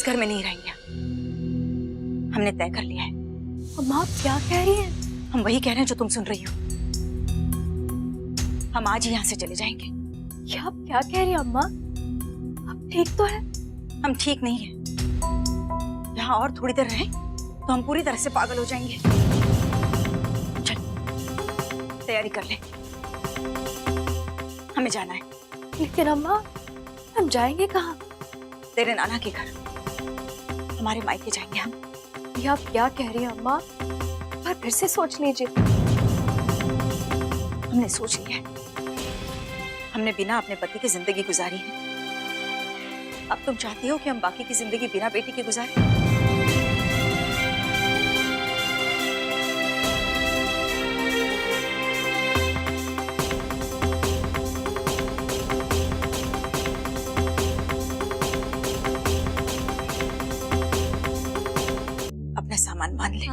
इस घर में नहीं रहेंगे। हमने तय कर लिया है। अम्मा आप क्या कह रही हैं? हम वही कह रहे हैं जो तुम सुन रही हो। हम आज ही यहाँ से चले जाएंगे। ये आप क्या कह रही हैं अम्मा? आप ठीक तो है? हम ठीक नहीं है। यहाँ और थोड़ी देर रहें तो हम पूरी तरह से पागल हो जाएंगे। चल तैयारी कर ले, हमें जाना है। लेकिन अम्मा हम जाएंगे कहाँ? तेरे नाना के घर, हमारे मायके जाएंगे हम। ये आप क्या कह रही हैं अम्मा? पर फिर से सोच लीजिए। हमने सोच लिया है। हमने बिना अपने पति की जिंदगी गुजारी है। अब तुम चाहती हो कि हम बाकी की जिंदगी बिना बेटी के गुजारें? अपना सामान मान ले।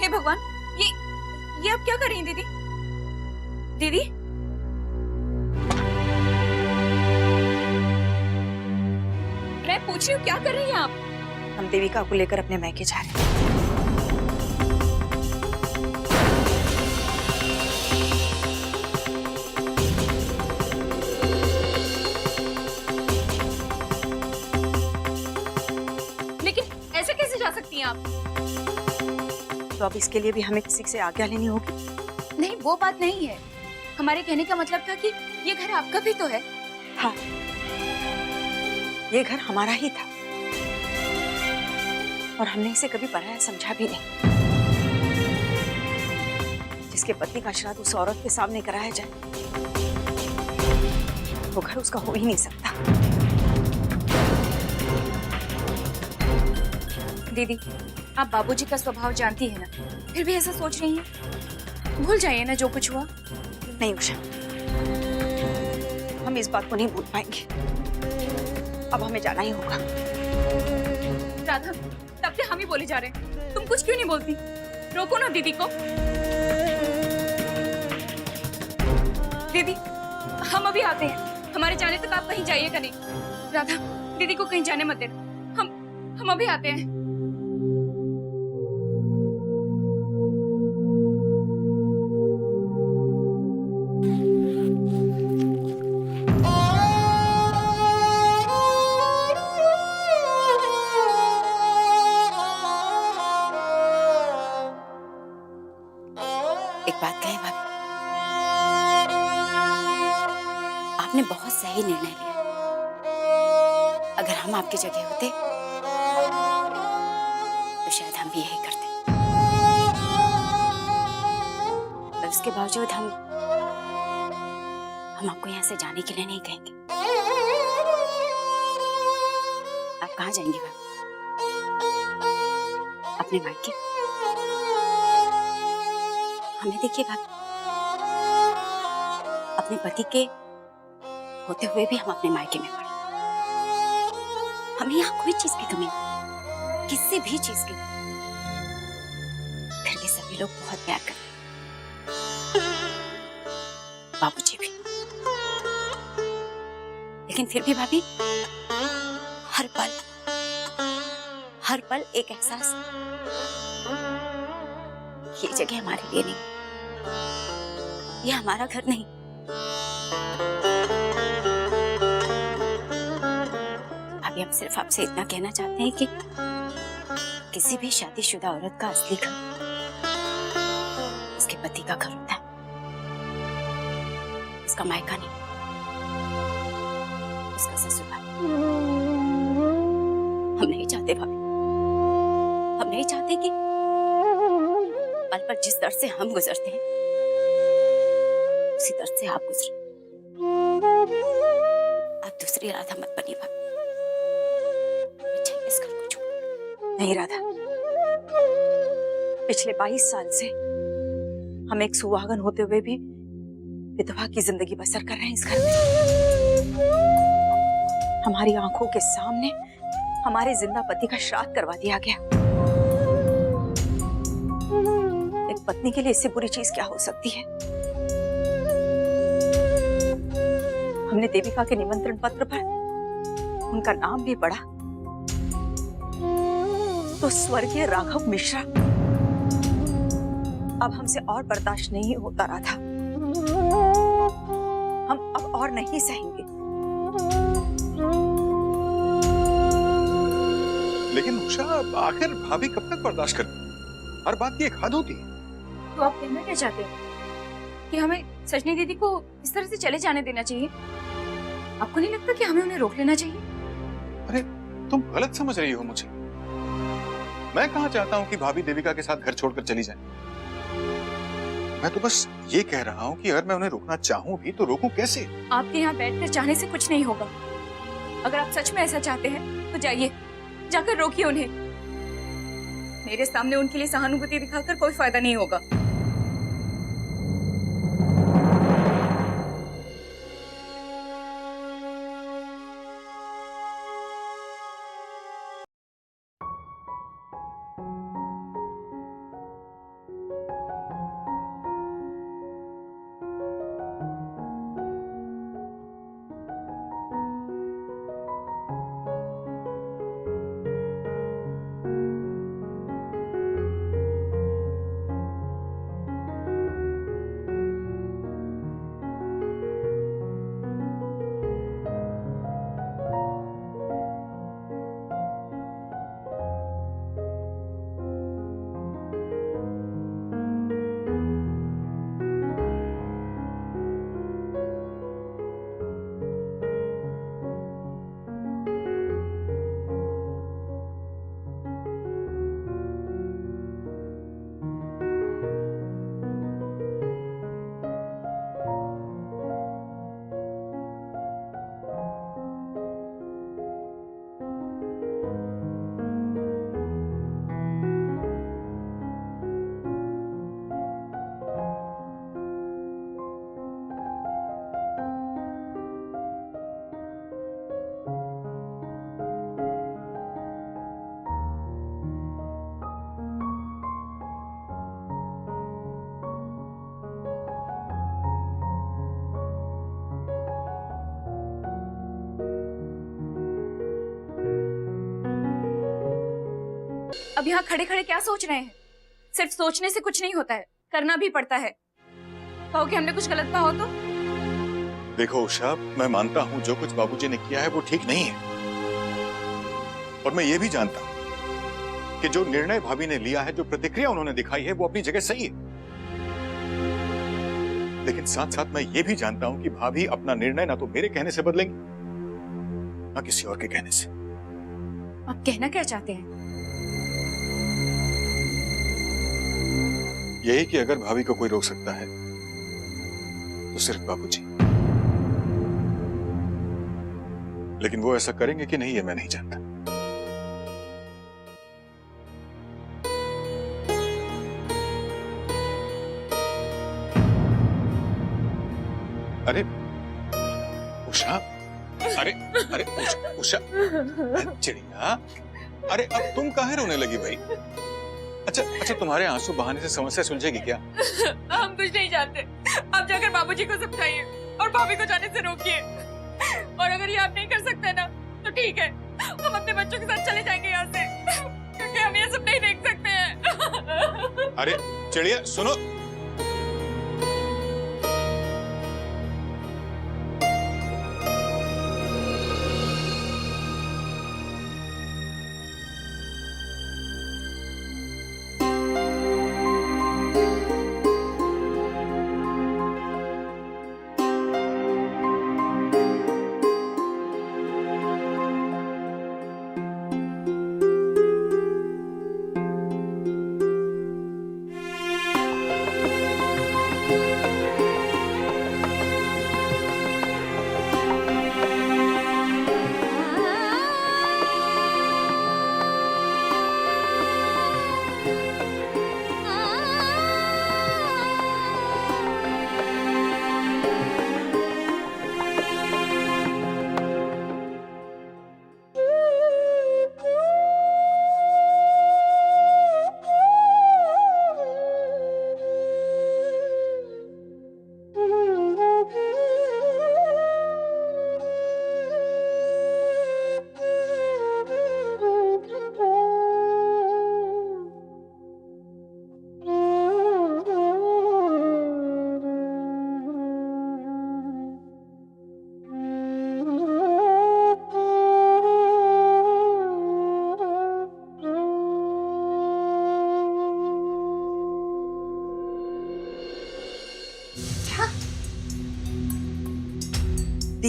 हे भगवान, ये आप क्या कर रही हैं दीदी? दीदी मैं पूछ रही हूँ क्या कर रही हैं आप? हम देविका को लेकर अपने मायके जा रहे हैं। लेकिन ऐसे कैसे जा सकती हैं आप? तो अब इसके लिए भी हमें किसी से आज्ञा लेनी होगी। नहीं, वो बात नहीं है। हमारे कहने का मतलब था कि ये घर आपका भी तो है। हाँ, ये घर हमारा ही था और हमने इसे कभी पराया समझा भी नहीं। जिसके पति का श्राद्ध उस औरत के सामने कराया जाए, वो घर उसका हो ही नहीं सकता। दीदी, आप बाबूजी का स्वभाव जानती है ना, फिर भी ऐसा सोच रही हैं? भूल जाइए ना जो कुछ हुआ। नहीं उषा, हम इस बात को नहीं भूल पाएंगे। अब हमें जाना ही होगा। राधा, तब से हम ही बोले जा रहे हैं, तुम कुछ क्यों नहीं बोलती? रोको ना दीदी को। दीदी, हम अभी आते हैं। हमारे जाने तक आप कहीं जाइएगा नहीं। राधा, दीदी को कहीं जाने मत देना। हम अभी आते हैं। एक बात कहे भाभी, आपने बहुत सही निर्णय लिया। अगर हम आपकी जगह होते तो शायद हम भी यही करते, पर उसके बावजूद हम आपको यहाँ से जाने के लिए नहीं कहेंगे। आप कहाँ जाएंगे भाभी? अपने मायके? हमें देखिए भाभी, अपने पति के होते हुए भी हम अपने मायके में पड़े। हमें यहाँ कोई चीज की कमी नहीं, किसी भी चीज की। घर के सभी लोग बहुत प्यार करते हैं, बाबूजी भी। लेकिन फिर भी भाभी, हर पल एक एहसास, ये जगह हमारे लिए नहीं, ये हमारा घर नहीं। अभी हम सिर्फ आपसे इतना कहना चाहते हैं कि किसी भी शादीशुदा औरत का असली घर उसके पति का घर होता है, उसका मायका नहीं, उसका ससुराल। हम नहीं चाहते भाभी, हम नहीं चाहते कि पल पल जिस दर्द से हम गुजरते हैं उसी दर्द से आप गुजरे। दूसरी राधा मत बनी भाभी। मैं चाहिए इस घर को छोड़। नहीं राधा, पिछले 22 साल से हम एक सुहागन होते हुए भी विधवा की जिंदगी बसर कर रहे हैं इस घर में। हमारी आंखों के सामने हमारे जिंदा पति का श्राद्ध करवा दिया गया। एक पत्नी के लिए इससे बुरी चीज क्या हो सकती है? हमने देविका के निमंत्रण पत्र पर उनका नाम भी पढ़ा तो स्वर्गीय राघव मिश्रा। अब हमसे और बर्दाश्त नहीं होता राधा, हम अब और नहीं सहेंगे। लेकिन उषा, आखिर भाभी कब तक बर्दाश्त कर? हर बात की एक हद होती है। तो आप कहना क्या चाहते हैं कि हमें सजनी दीदी को इस तरह से चले जाने देना चाहिए? आपको नहीं लगता कि हमें उन्हें रोक लेना चाहिए? अरे तुम गलत समझ रही हो मुझे। मैं कहाँ चाहता हूँ कि भाभी देविका के साथ घर छोड़कर चली जाए। मैं तो बस ये कह रहा हूँ कि अगर मैं उन्हें रोकना चाहूँ भी तो रोकूं कैसे? आपके यहाँ बैठकर चाहने से कुछ नहीं होगा। अगर आप सच में ऐसा चाहते हैं तो जाइए, जाकर रोकिए उन्हें। मेरे सामने उनके लिए सहानुभूति दिखाकर कोई फायदा नहीं होगा। अब यहाँ खड़े खड़े क्या सोच रहे हैं? सिर्फ सोचने से कुछ नहीं होता है, करना भी पड़ता है। कहो कि हमने कुछ गलत कहा हो तो? देखो उषा, मैं मानता हूँ जो कुछ बाबूजी ने किया है वो ठीक नहीं है, और मैं ये भी जानता हूँ कि जो निर्णय भाभी ने लिया है, जो प्रतिक्रिया उन्होंने दिखाई है, वो अपनी जगह सही है। लेकिन साथ साथ मैं ये भी जानता हूँ कि भाभी अपना निर्णय ना तो मेरे कहने से बदलेंगी, ना किसी और के कहने से। आप कहना क्या चाहते हैं? यही कि अगर भाभी को कोई रोक सकता है तो सिर्फ बाबूजी। लेकिन वो ऐसा करेंगे कि नहीं, ये मैं नहीं जानता। अरे उषा, अरे अरे उषा, चिड़िया, अरे अब तुम काहे रोने लगी भाई? अच्छा, तुम्हारे आंसू बहाने से समस्या सुलझेगी क्या? हम कुछ नहीं जानते। आप जाकर बाबूजी को समझाइए और भाभी को जाने से रोकिए। और अगर ये आप नहीं कर सकते ना तो ठीक है, हम अपने बच्चों के साथ चले जाएंगे यहाँ से, क्योंकि हम ये सब नहीं देख सकते हैं। अरे चिड़िया सुनो,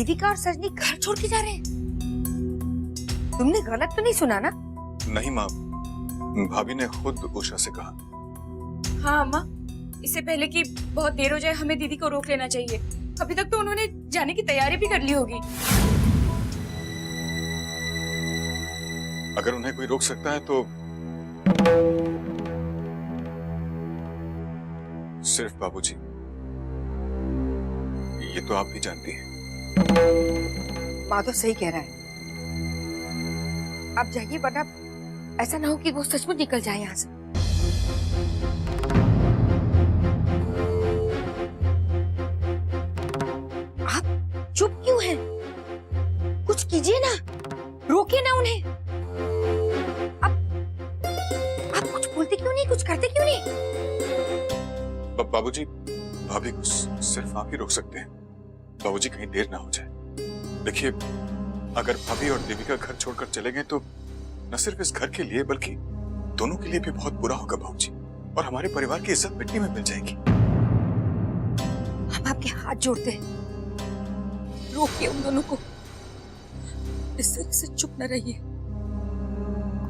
देविका और सजनी घर छोड़ के जा रहे हैं? तुमने गलत तो नहीं सुना ना? नहीं माँ, भाभी ने खुद उषा से कहा। हाँ अम्मा, इससे पहले कि बहुत देर हो जाए हमें दीदी को रोक लेना चाहिए। अभी तक तो उन्होंने जाने की तैयारी भी कर ली होगी। अगर उन्हें कोई रोक सकता है तो सिर्फ बाबूजी। ये तो आप भी जानती हैं। माँ तो सही कह रहा है। आप जाइए, वरना ऐसा ना हो कि वो सचमुच निकल जाए यहाँ से। आप चुप क्यों हैं? कुछ कीजिए ना, रोकिए ना उन्हें। आप कुछ बोलते क्यों नहीं, कुछ करते क्यों नहीं? बाबूजी, भाभी को सिर्फ आप ही रोक सकते हैं। बाबूजी कहीं देर ना हो जाए। देखिए, अगर भाभी और देविका घर छोड़कर चले गए तो न सिर्फ इस घर के लिए बल्कि दोनों के लिए भी बहुत बुरा होगा बाबूजी, और हमारे परिवार की इज्जत मिट्टी में मिल जाएगी। हम आपके हाथ जोड़ते हैं, रोकिए उन दोनों को। इस तरह से चुप न रहिए,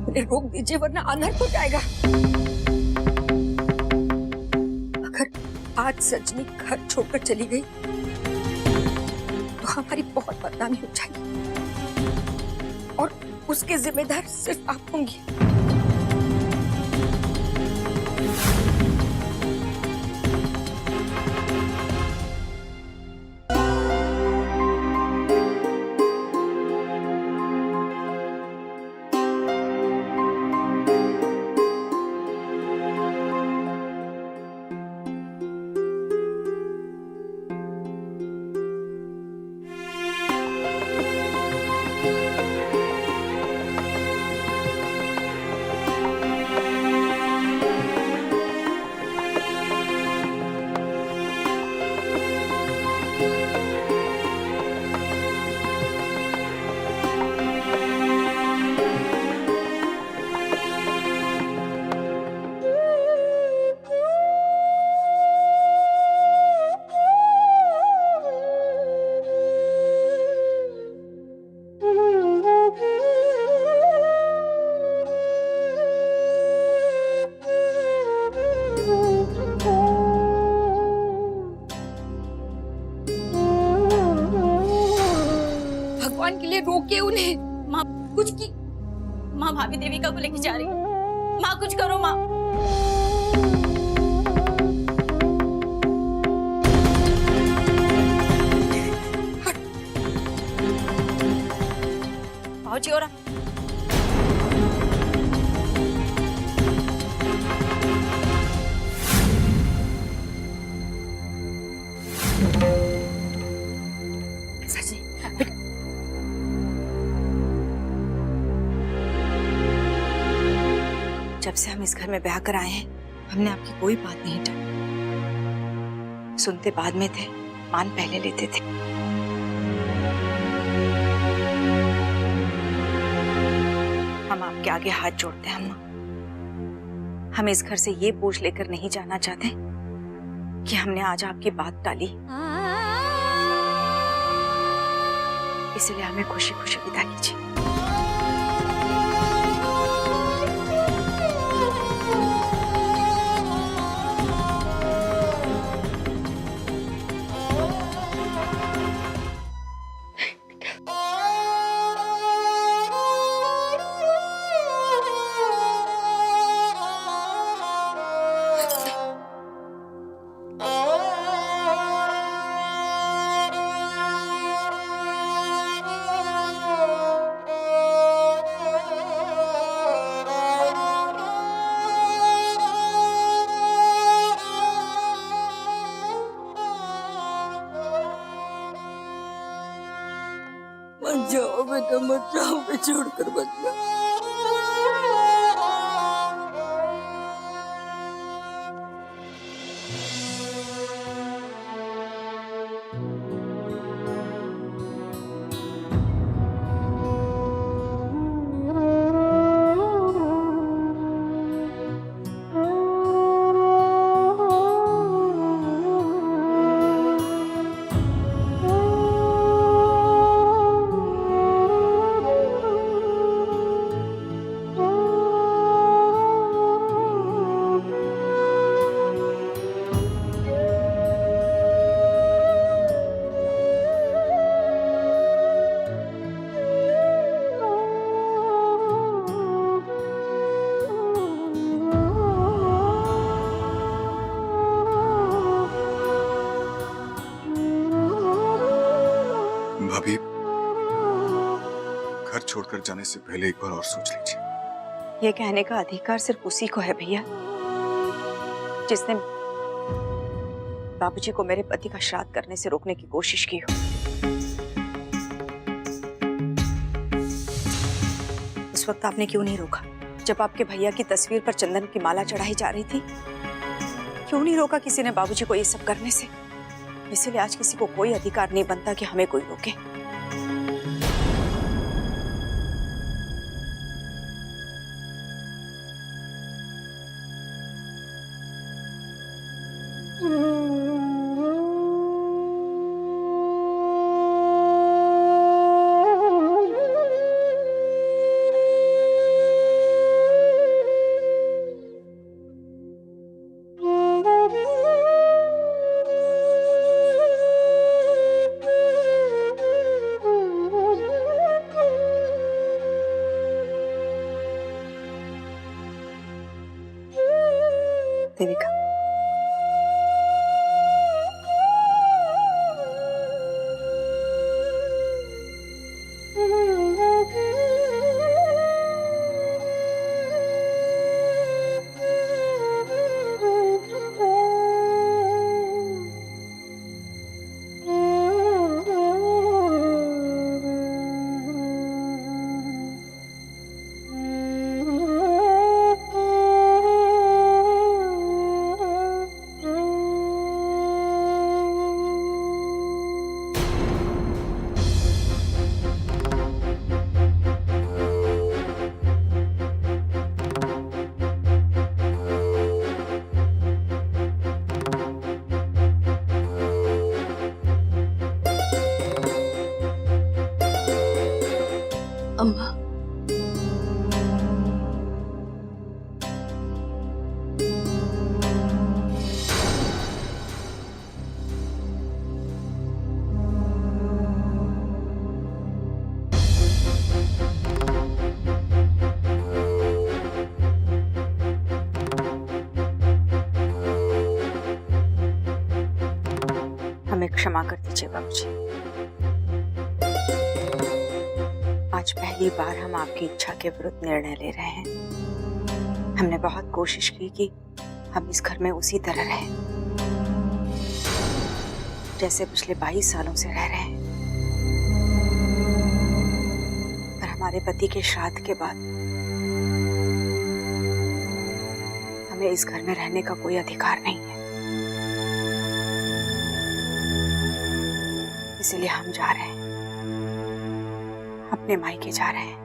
उन्हें रोक दीजिए वरना अनर्थ हो जाएगा। अगर आज सजनी घर छोड़कर चली गई तो हमारी बहुत बदनामी हो जाएगी, और उसके जिम्मेदार सिर्फ आप होंगी। भगवान के लिए रोके उन्हें। माँ कुछ की, माँ भाभी देविका को लेके जा रही है। माँ कुछ करो माँ। भाजी और जब से हम इस घर में ब्याह कर आए हैं, हमने आपकी कोई बात नहीं टाली। सुनते बाद में थे, मान पहले लेते थे। हम आपके आगे हाथ जोड़ते हैं अम्मा। हम इस घर से ये बोझ लेकर नहीं जाना चाहते कि हमने आज आपकी बात टाली, इसलिए हमें खुशी खुशी विदा कीजिए। मत जाओ बेटा, मत जाओ, मैं छोड़कर मत जाओ। घर छोड़कर जाने से पहले एक बार और सोच लीजिए। ये कहने का अधिकार सिर्फ उसी को है भैया जिसने बाबूजी को मेरे पति का श्राद्ध करने से रोकने की कोशिश की हो। उस वक्त आपने क्यों नहीं रोका जब आपके भैया की तस्वीर पर चंदन की माला चढ़ाई जा रही थी? क्यों नहीं रोका किसी ने बाबूजी को ये सब करने से? इसलिए आज किसी को कोई अधिकार नहीं बनता कि हमें कोई रोके। देविका, अम्मा, हमें क्षमा कर दीजिए बाबूजी। आज पहली बार हम आपकी इच्छा के विरुद्ध निर्णय ले रहे हैं। हमने बहुत कोशिश की कि हम इस घर में उसी तरह रहें जैसे पिछले 22 सालों से रह रहे हैं। पर हमारे पति के श्राद्ध के बाद हमें इस घर में रहने का कोई अधिकार नहीं है। इसलिए हम जा रहे हैं, अपने मायके जा रहे हैं।